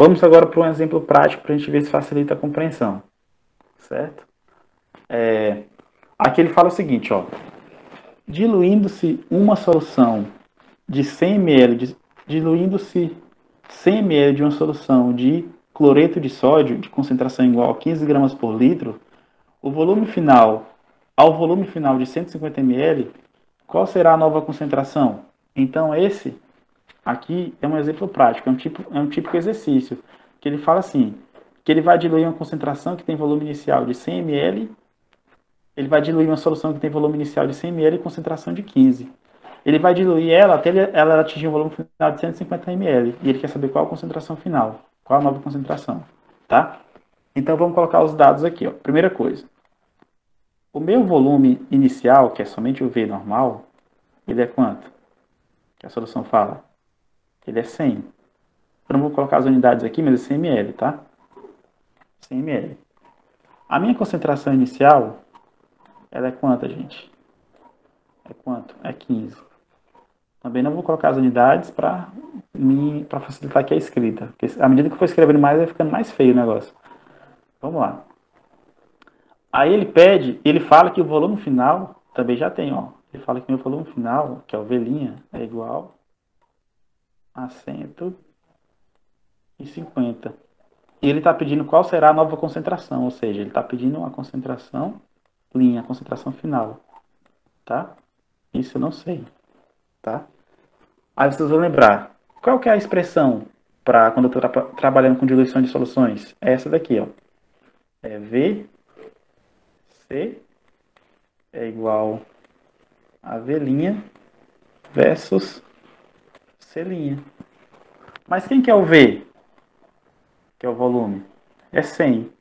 Vamos agora para um exemplo prático para a gente ver se facilita a compreensão, certo? Aqui ele fala o seguinte, ó. Diluindo-se uma solução de 100 ml, diluindo-se 100 ml de uma solução de cloreto de sódio de concentração igual a 15 gramas por litro, ao volume final de 150 ml, qual será a nova concentração? Então esse aqui é um exemplo prático, é um típico exercício, que ele fala assim, que ele vai diluir uma concentração que tem volume inicial de 100 ml, ele vai diluir uma solução que tem volume inicial de 100 ml e concentração de 15. Ele vai diluir ela até ela atingir um volume final de 150 ml. E ele quer saber qual a concentração final, qual a nova concentração, tá? Então vamos colocar os dados aqui, ó. Primeira coisa, o meu volume inicial, que é somente o V normal, ele é quanto? Que a solução fala? Ele é 100. Eu não vou colocar as unidades aqui, mas é 100 ml, tá? 100 ml. A minha concentração inicial, ela é quanta, gente? É quanto? É 15. Também não vou colocar as unidades para facilitar aqui a escrita. Porque à medida que eu for escrevendo mais, vai ficando mais feio o negócio. Vamos lá. Aí ele fala que o volume final, também já tem, ó. Ele fala que o meu volume final, que é o V', é igual a 150. E ele está pedindo qual será a nova concentração, ou seja, ele está pedindo uma concentração a concentração final, tá? Isso eu não sei, tá? Aí vocês vão lembrar, qual que é a expressão para quando eu estou trabalhando com diluição de soluções? É essa daqui, ó. É VC é igual a V' versus C'. Mas quem que é o V? Que é o volume? É 100.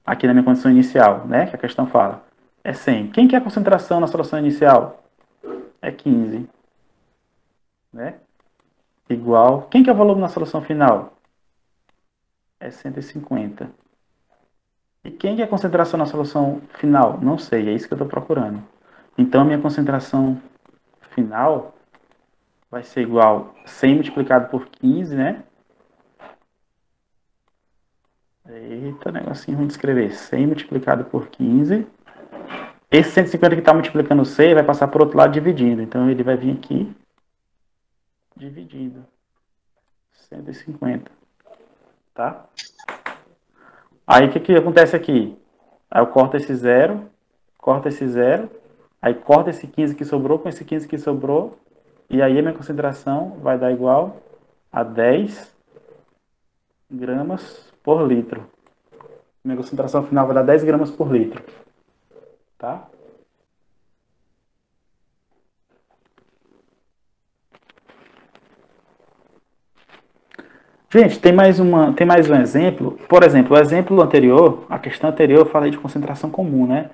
Aqui na minha condição inicial, né? Que a questão fala. É 100. Quem que é a concentração na solução inicial? É 15. Né? Igual. Quem que é o volume na solução final? É 150. E quem que é a concentração na solução final? Não sei, é isso que eu estou procurando. Então, a minha concentração final vai ser igual a 100 multiplicado por 15, né? Eita, negocinho ruim de escrever. 100 multiplicado por 15. Esse 150 que está multiplicando C vai passar por outro lado dividindo. Então, ele vai vir aqui dividindo. 150. Tá? Aí, o que acontece aqui? Aí eu corto esse 0, aí corto esse 15 que sobrou com esse 15 que sobrou, e aí a minha concentração vai dar igual a 10 gramas por litro. Minha concentração final vai dar 10 gramas por litro. Tá? Gente, tem mais um exemplo. Por exemplo, o exemplo anterior, a questão anterior, eu falei de concentração comum, né?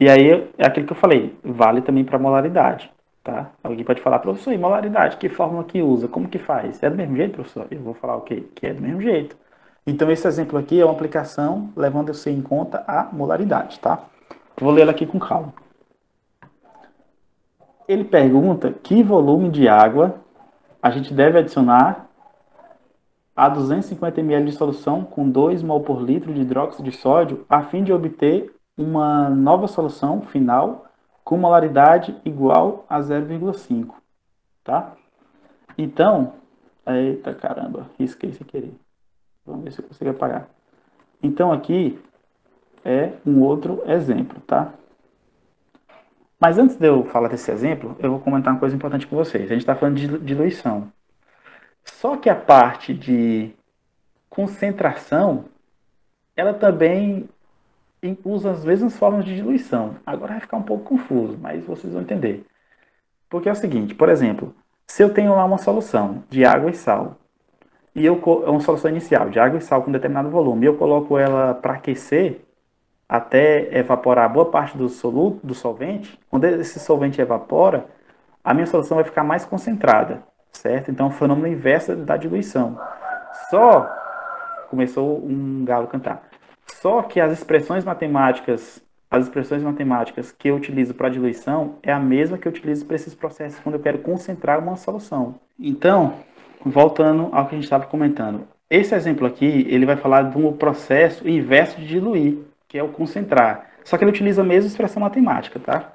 E aí, é aquilo que eu falei, vale também para molaridade, tá? Alguém pode falar, professor, e molaridade, que fórmula que usa? Como que faz? É do mesmo jeito, professor? Eu vou falar o quê? Que é do mesmo jeito. Então, esse exemplo aqui é uma aplicação levando-se em conta a molaridade, tá? Vou ler ela aqui com calma. Ele pergunta que volume de água a gente deve adicionar a 250 ml de solução com 2 mol por litro de hidróxido de sódio a fim de obter uma nova solução final com molaridade igual a 0,5, tá? Então, eita caramba, risquei sem querer. Vamos ver se eu consigo apagar. Então aqui é um outro exemplo, tá? Mas antes de eu falar desse exemplo, eu vou comentar uma coisa importante com vocês. A gente está falando de diluição. Só que a parte de concentração, ela também usa as mesmas formas de diluição. Agora vai ficar um pouco confuso, mas vocês vão entender. Porque é o seguinte, por exemplo, se eu tenho lá uma solução de água e sal, e é uma solução inicial de água e sal com determinado volume, e eu coloco ela para aquecer até evaporar boa parte do soluto, do solvente, quando esse solvente evapora, a minha solução vai ficar mais concentrada, certo? Então, é um fenômeno inverso da diluição. Só, começou um galo cantar, só que as expressões matemáticas que eu utilizo para diluição é a mesma que eu utilizo para esses processos quando eu quero concentrar uma solução. Então, voltando ao que a gente estava comentando, Esse exemplo aqui, ele vai falar de um processo inverso de diluir, que é o concentrar. Só que ele utiliza a mesma expressão matemática, tá?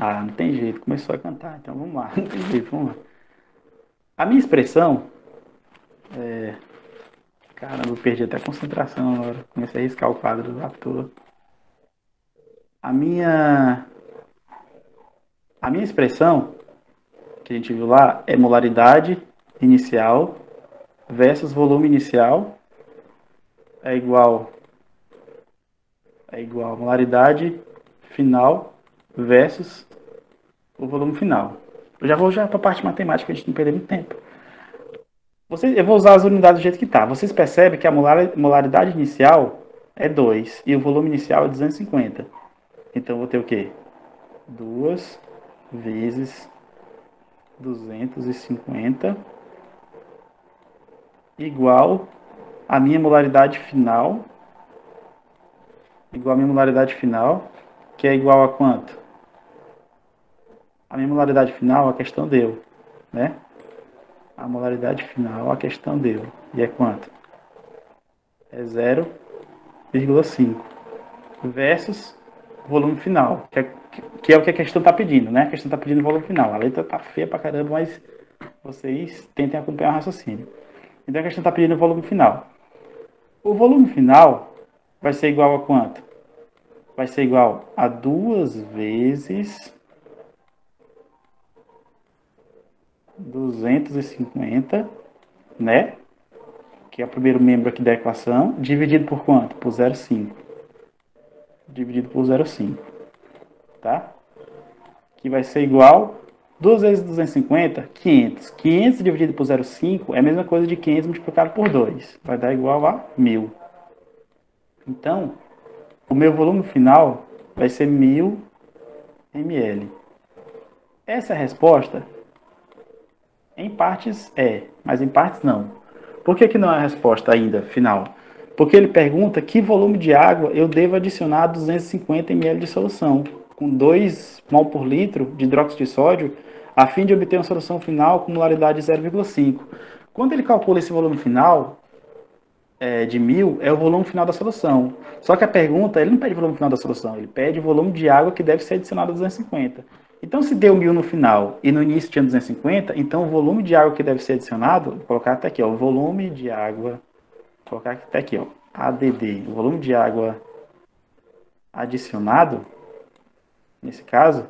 Ah, não tem jeito, começou a cantar, então vamos lá, não tem jeito, vamos lá. A minha expressão, caramba, eu perdi até a concentração agora, comecei a riscar o quadro à toa. A minha, a minha expressão, que a gente viu lá, é molaridade inicial versus volume inicial é igual a molaridade final versus o volume final. Eu já vou para a parte matemática, a gente não perder muito tempo. Eu vou usar as unidades do jeito que está. Vocês percebem que a molaridade inicial é 2 e o volume inicial é 250. Então, eu vou ter o quê? 2 vezes 250 igual a minha molaridade final, que é igual a quanto? A minha molaridade final, a questão deu, né? A molaridade final, a questão deu. E é quanto? É 0,5 versus volume final, que é o que a questão está pedindo, né? A questão está pedindo volume final. A letra tá feia pra caramba, mas vocês tentem acompanhar o raciocínio. Então a questão está pedindo o volume final. O volume final vai ser igual a quanto? Vai ser igual a 2 vezes 250, né? Que é o primeiro membro aqui da equação, dividido por quanto? Por 0,5. Dividido por 0,5, tá? Que vai ser igual 2 vezes 250, 500. 500 dividido por 0,5 é a mesma coisa de 500 multiplicado por 2. Vai dar igual a 1000. Então, o meu volume final vai ser 1000 ml. Essa resposta, em partes mas em partes não. Por que não é a resposta ainda final? Porque ele pergunta que volume de água eu devo adicionar a 250 ml de solução, com 2 mol por litro de hidróxido de sódio, a fim de obter uma solução final com molaridade de 0,5. Quando ele calcula esse volume final, de 1000, é o volume final da solução. Só que a pergunta, ele não pede o volume final da solução, ele pede o volume de água que deve ser adicionado a 250. Então, se deu 1000 no final e no início tinha 250, então o volume de água que deve ser adicionado, vou colocar até aqui, ó, o volume de água, vou colocar até aqui, ó, ADD, o volume de água adicionado, nesse caso,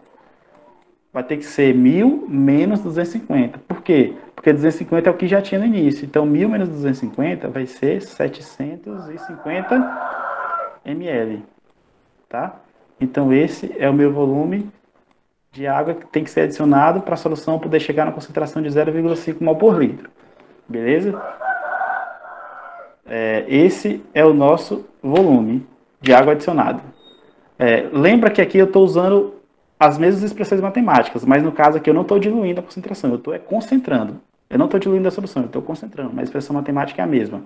vai ter que ser 1000 menos 250. Por quê? Porque 250 é o que já tinha no início. Então, 1000 menos 250 vai ser 750 ml. Tá? Então, esse é o meu volume de água que tem que ser adicionado para a solução poder chegar na concentração de 0,5 mol por litro. Beleza? Esse é o nosso volume de água adicionado. Lembra que aqui eu estou usando as mesmas expressões matemáticas, mas no caso aqui eu não estou diluindo a concentração, eu estou concentrando. Eu não estou diluindo a solução, eu estou concentrando, mas a expressão matemática é a mesma.